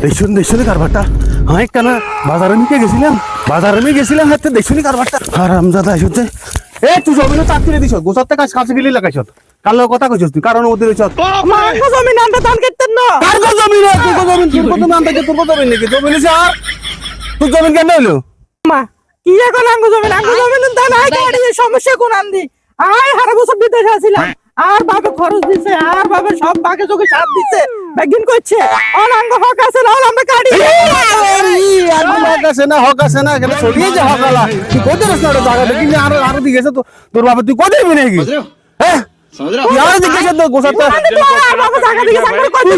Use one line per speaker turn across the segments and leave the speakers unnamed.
দেখছুন কারবারটা হ্যাঁ কেন বাজারে নিয়ে গেছিলাম হাতে দেখছুন কারবারটা আর আমজাদা আসতে এ তুই জমিনে চাপ করে দিছ গোসার থেকে কাছে গিলি লাগাইছ কার লগে কথা কইছস তুই কারণ ওদের হইছ
মাঙ্গো জমি নান্দা ধান কাটতেন না
কার জমি রে তুই জমি তোর কত নাম থাকে তোর কত জমি নাকি জমি লিছ আর তুই জমি কেন হইলো
মা কি এখন আঙ্গো জমি ধান আই গাড়ি সমস্যা কোন আন্দি আই হারা বছর বিদেশে আছিলাম আর বাবা খরচ দিছে আর বাবা সব বাগে যোগে সাথ দিছে বেগিন করছে অনাঙ্গ হক আছে না আমরা কাটি
আর হক আছে না কেন ছড়িয়ে যা হকালা তুই কত রাস্তা জায়গা দেখি আর দিকে গেছে তো তোর বাবা তুই কত দিবি নাকি হ্যাঁ यार दिखे तो गोसाता
বাবা জায়গা দিকে সামনে কত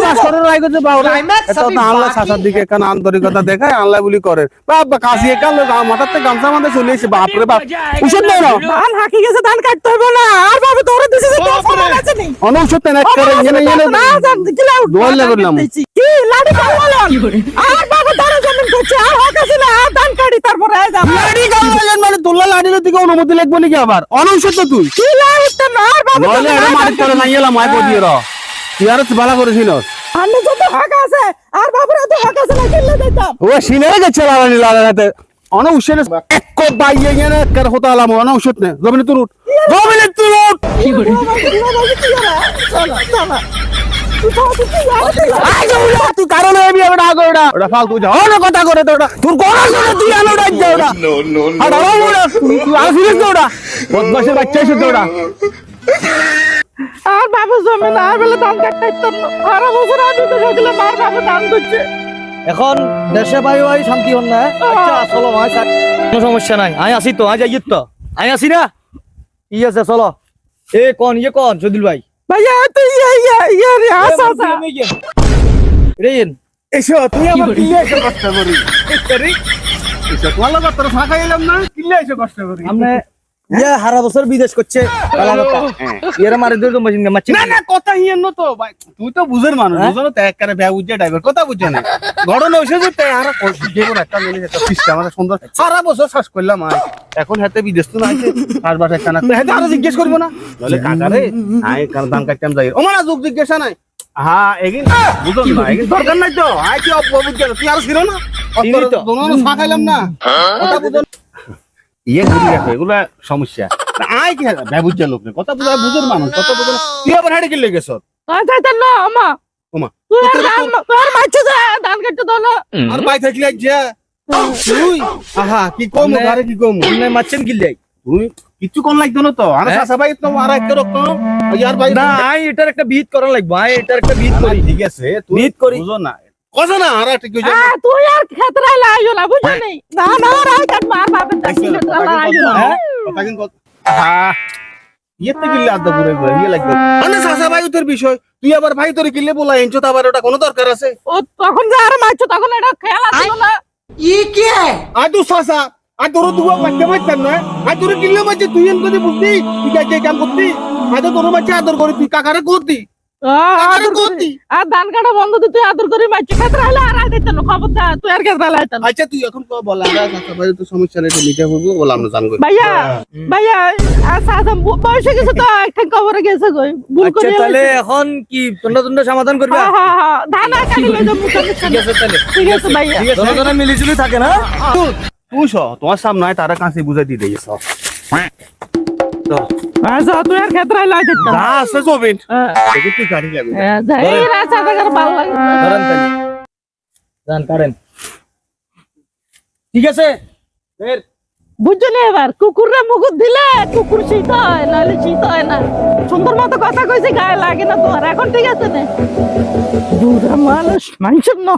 সাসরে রাইগো যে বাউরা এটা তো আল্লাহ সাসার দিকে কান আন্তরিকতা দেখায় আল্লাহ বলি করে বাবা কাশি একাল মাথাতে গামছা মাথা চলে এসে বাপ রে বাপ উষদ নাই না
ধান হাকি গেছে ধান কাটতে হবে না আর বাবা তোরে দিছে যে তোর ফোন আছে নি
অনুষদ না করে এনে
না জান দিলাও
দোয়াল লাগলাম
কি লাড়ি কাওয়ালা আর বাবা ধরে জমিন করছে আর হক আছে না আর ধান কাটি তারপরে আই যাব
লাড়ি কাওয়ালেন মানে তোলা লাড়ির দিকে অনুমতি লাগবে নাকি আবার অনুষদ তো তুই
কি লাড়িতে না আর বাবা
নলে এটা মারি করে নাই এলা মাই বদিয়ে র তুই আর বালা করেছিস
আমি তো হক আছে আর বাবার তো হক আছে না কিল্লে দিতাম
ও সিনে গেছে লাগানি লাগাতে অনুষদ এক বাইয়ে গেনে কার হতা আলাম অনুষদ নে জমিনে তুলুট
কি করে চলো চলো
তুই কারণ এবি এবড়া আগড়া ওটা ফালতু যা অন কথা করে তো ওটা তোর কোন আছে তুই আনো ডাক যা ওটা আর ওটা তুই আর ফিরিস ওটা বদমাশের বাচ্চা এসে ওটা
আর বাবা জমি না বলে ধান কাটতে আর বছর আমি তো দিলাম আর বাবা ধান করছে
এখন দেশে ভাই ভাই শান্তি হন না আচ্ছা চলো ভাই কোনো সমস্যা নাই আই আসি তো আজ আইয়ত তো আই আসি না ই আছে চলো এ কোন সদিল ভাই
ভাইয়া তুই ইয়া রে আসা
রেন
এসো তুই আমার কিলে এসে কষ্ট করি করি এসো তোমার কথা তোর ফাঁকা এলাম না কিলে এসে কষ্ট করি
আমনে ইয়া হারা বছর বিদেশ করছে ইয়ারা মারে দিও তো মেশিন মারছে
না না কথা হিয়েন তো ভাই তুই তো বুঝের মানুষ বুঝো না ত্যাগ করে ব্যাগ উজ্জা ড্রাইভার কথা বুঝছে না ঘটনা হইছে যে তে আর যেমন একটা মিলে একটা সিস্টেম আমাদের সুন্দর সারা বছর শ্বাস করলাম আই এখন হাতে বিদেশ তো না আছে আর বাসা একটা না হাতে আরো জিজ্ঞেস করবো না বলে কাকারে আই কার দাম কাটতাম যাই ও মানে যোগ জিজ্ঞাসা নাই হ্যাঁ এগিন বুঝো না এগিন দরকার নাই তো আই কি অবুঝ তুই আর ছিল না দোনো ফাঁকাইলাম না কথা বুঝো ইয়ে ঘুরি রাখো এগুলা সমস্যা আই কি ব্যবুজ্জা লোক না কথা বুঝা বুঝের মানুষ কথা বুঝো তুই আবার হাড়ে গেলে গেছ
যাইতেন না আমা
ওমা
তুই আর মারছে যা ধান কাটতে দাও না
আর ভাই থাকলে যা তুই আহা কি কম ঘরে কি কম
আমনে মারছেন গিল্লাই
তুই কিছু কোন লাগতো না তো আর সাসা ভাই তো আর একটা রকম ইয়ার ভাই
না আই এটার একটা বিহিত করা লাগবে আই এটার একটা বিহিত করি
ঠিক আছে তুই
বিহিত করি
বুঝো না কথা না আর একটা কি
তুই আর ক্ষেত্রে লাইও না বুঝছ নাই না না রাই কাট মার বাপের দাসি লাইও না
কথা কিন্তু হ্যাঁ ইয়েতে গিল্লে আদা পুরো ইয়ে লাগবে মানে সাসা ভাই তোর বিষয় তুই আবার ভাই তোর গিল্লে বলা এনছো তো আবার ওটা কোনো দরকার আছে
ও তখন যা আর মারছো তখন এটা খেয়াল আসলো না
আর তুই সাসা আর তোর দুয়া বাচ্চা বাচ্চা না আর তোর গিল্লে বাচ্চা তুই এন করে বুঝতি তুই কাজে কাম করতি আর তোর বাচ্চা আদর করে তুই কাকারে করতি
আদর করতি আর ধান কাটা বন্ধ তুই আদর করে মারছো ক্ষেত্রে হলে আর আই দিতেন খবর দা তুই আর ক্ষেত্রে লাইতেন
আচ্ছা তুই এখন কো বল আমরা সাসা ভাই তো সমস্যা নেই মিটা হবো বল আমরা জানবো
ভাইয়া আর সাসা বয়সে গেছে তো একটা খবরে গেছে কই ভুল
আচ্ছা
করে
তাহলে এখন কি তোমরা সমাধান করবে
হ্যাঁ ধান কাটি লই যাবো
ঠিক আছে তাহলে
ঠিক আছে ভাইয়া
তোমরা মিলিজুলি থাকে না
তুই তোমার সামনে তারা কাছে বুঝাই দিয়ে দিয়েছ
আচ্ছা তুই আর ক্ষেত্রে লাই দিতেন
যা আছে জবিন দেখি তুই গাড়ি লাগবে
যাই রাস্তা দেখার ভালো লাগে
ধরেন তাহলে জান কারেন ঠিক আছে ফের
বুঝছো না এবার কুকুররা মুকুট দিলে কুকুর শীত হয় নাহলে শীত হয় না সুন্দর মতো কথা কইছি গায়ে লাগে না তোমার এখন ঠিক আছে না দুরা মানুষ মানুষের না